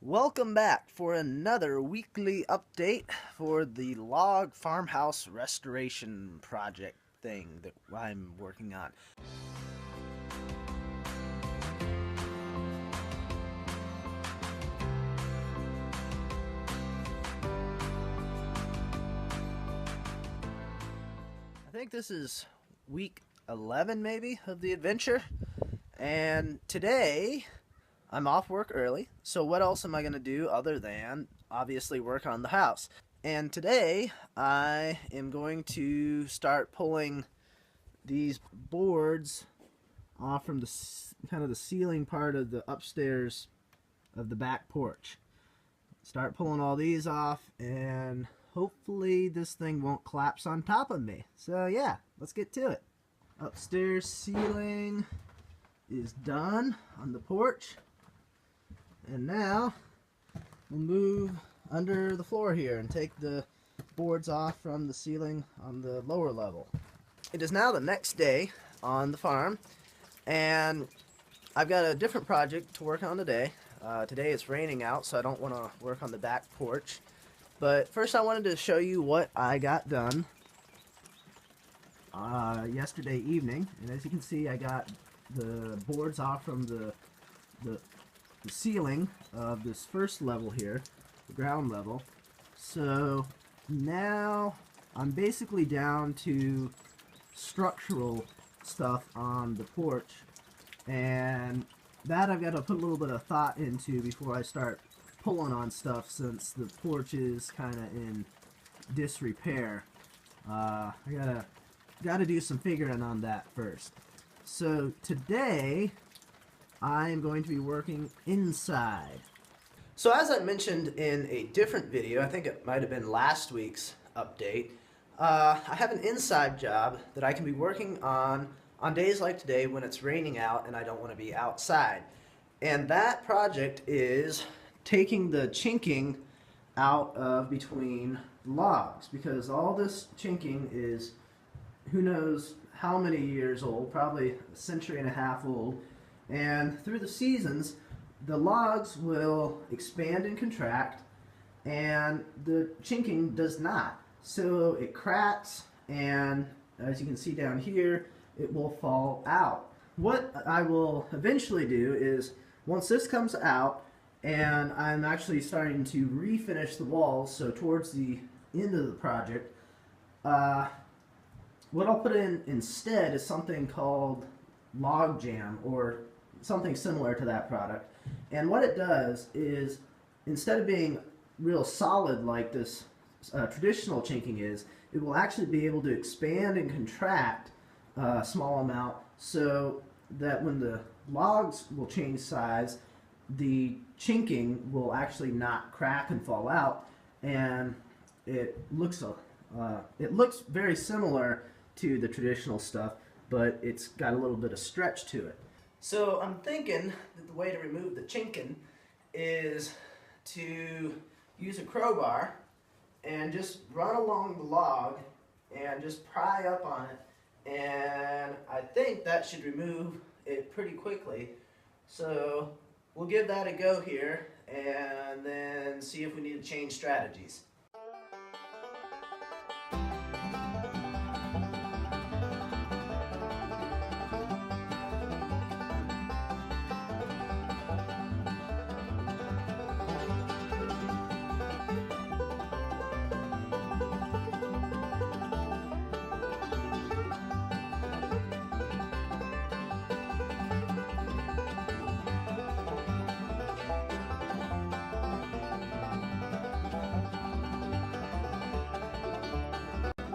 Welcome back for another weekly update for the log farmhouse restoration project thing that I'm working on. I think this is week 11 maybe of the adventure, and today I'm off work early, so what else am I going to do other than obviously work on the house? And today I am going to start pulling these boards off from the kind of the ceiling part of the upstairs of the back porch. Start pulling all these off, and hopefully this thing won't collapse on top of me. So yeah, let's get to it. Upstairs ceiling is done on the porch. And now we'll move under the floor here and take the boards off from the ceiling on the lower level. It is now the next day on the farm, and I've got a different project to work on today. Today it's raining out, so I don't want to work on the back porch. But first I wanted to show you what I got done yesterday evening. And as you can see, I got the boards off from the ceiling of this first level here, the ground level. So now I'm basically down to structural stuff on the porch, and that I've got to put a little bit of thought into before I start pulling on stuff, since the porch is kind of in disrepair. I gotta do some figuring on that first. So today I'm going to be working inside. So as I mentioned in a different video, I think it might have been last week's update, I have an inside job that I can be working on days like today when it's raining out and I don't want to be outside. And that project is taking the chinking out of between logs, because all this chinking is who knows how many years old, probably a century and a half old. And through the seasons, the logs will expand and contract, and the chinking does not. So it cracks, and as you can see down here, it will fall out. What I will eventually do is, once this comes out, and I'm actually starting to refinish the walls, so towards the end of the project, what I'll put in instead is something called log jam, or something similar to that product. And what it does is, instead of being real solid like this traditional chinking is, it will actually be able to expand and contract a small amount, so that when the logs will change size, the chinking will actually not crack and fall out, and it looks very similar to the traditional stuff, but it's got a little bit of stretch to it. So I'm thinking that the way to remove the chinking is to use a crowbar and just run along the log and just pry up on it, and I think that should remove it pretty quickly. So we'll give that a go here and then see if we need to change strategies.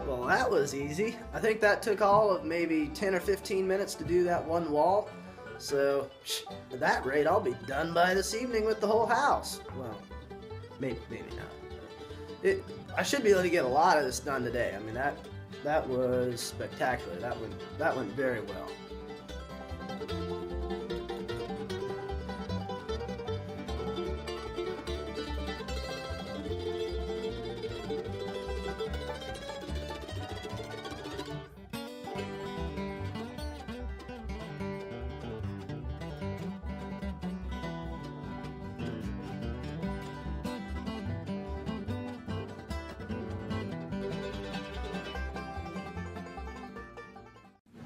Well, that was easy. I think that took all of maybe 10 or 15 minutes to do that one wall. So, at that rate, I'll be done by this evening with the whole house. Well, maybe not. I should be able to get a lot of this done today. I mean, that was spectacular. That went very well.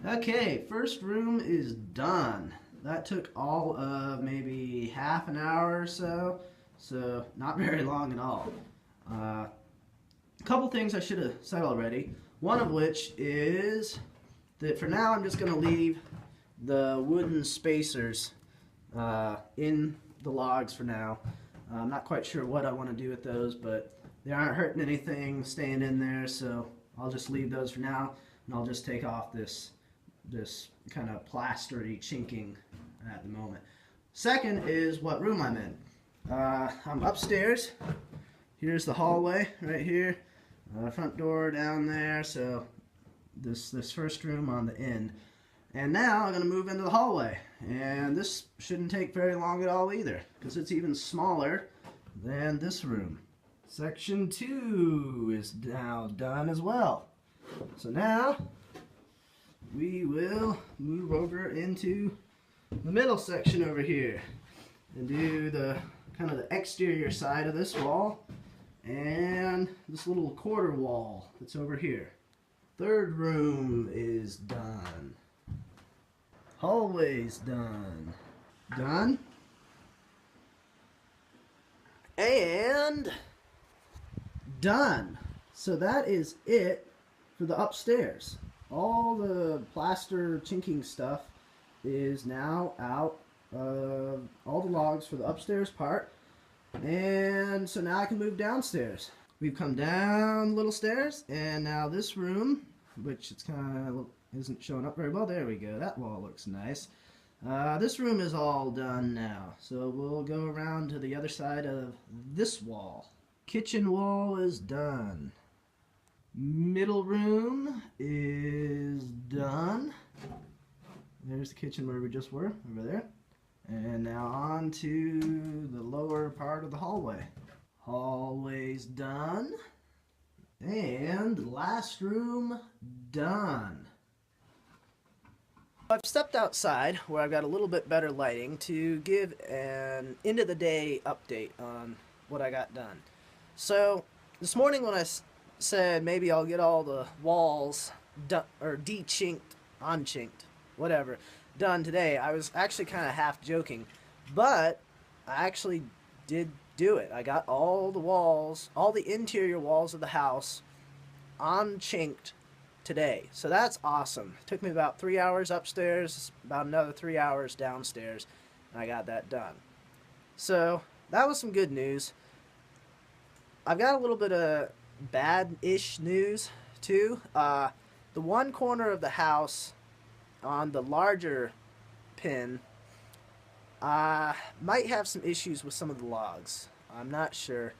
Okay, first room is done. That took all of maybe half an hour or so, so not very long at all. A couple things I should have said already, one of which is that for now I'm just going to leave the wooden spacers in the logs for now. I'm not quite sure what I want to do with those, but they aren't hurting anything staying in there, so I'll just leave those for now, and I'll just take off this kind of plastery chinking at the moment. Second is what room I'm in. I'm upstairs. Here's the hallway right here. Front door down there, so this first room on the end. And now I'm going to move into the hallway. And this shouldn't take very long at all either, because it's even smaller than this room. Section 2 is now done as well. So now we will move over into the middle section over here and do the kind of the exterior side of this wall and this little quarter wall that's over here. Third room is done. Hallway's done. Done. And done. So that is it for the upstairs. All the plaster chinking stuff is now out of all the logs for the upstairs part. And so now I can move downstairs. We've come down little stairs, and now this room, which it's kind of isn't showing up very well. There we go. That wall looks nice. This room is all done now. So we'll go around to the other side of this wall. Kitchen wall is done. Middle room is done. There's the kitchen where we just were, over there. And now on to the lower part of the hallway. Hallway's done. And last room done. I've stepped outside where I've got a little bit better lighting to give an end of the day update on what I got done. So this morning when I said maybe I'll get all the walls done, or de-chinked, unchinked, whatever, done today, I was actually kind of half joking, but I actually did do it. I got all the walls, all the interior walls of the house unchinked today. So that's awesome. It took me about 3 hours upstairs, about another 3 hours downstairs, and I got that done. So that was some good news. I've got a little bit of bad-ish news too. The one corner of the house on the larger pin might have some issues with some of the logs. I'm not sure.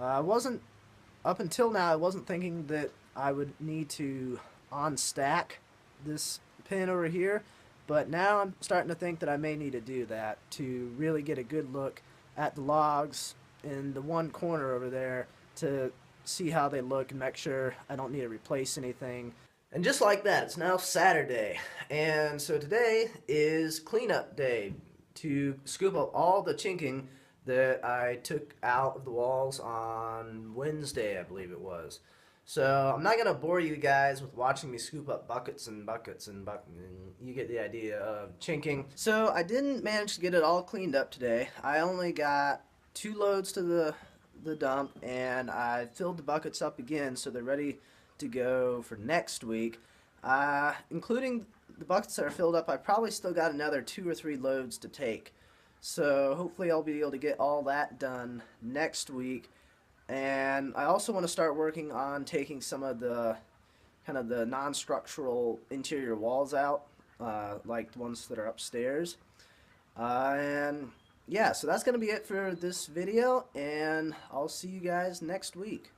Up until now, I wasn't thinking that I would need to unstack this pin over here, but now I'm starting to think that I may need to do that to really get a good look at the logs in the one corner over there to see how they look and make sure I don't need to replace anything. And just like that, it's now Saturday, and so today is cleanup day to scoop up all the chinking that I took out of the walls on Wednesday, I believe it was. So I'm not going to bore you guys with watching me scoop up buckets and buckets and buckets. You get the idea of chinking. So I didn't manage to get it all cleaned up today. I only got 2 loads to the dump, and I filled the buckets up again so they're ready to go for next week. Including the buckets that are filled up, I probably still got another 2 or 3 loads to take. So hopefully I'll be able to get all that done next week. And I also want to start working on taking some of the kind of the non-structural interior walls out, like the ones that are upstairs. And yeah, so that's going to be it for this video, and I'll see you guys next week.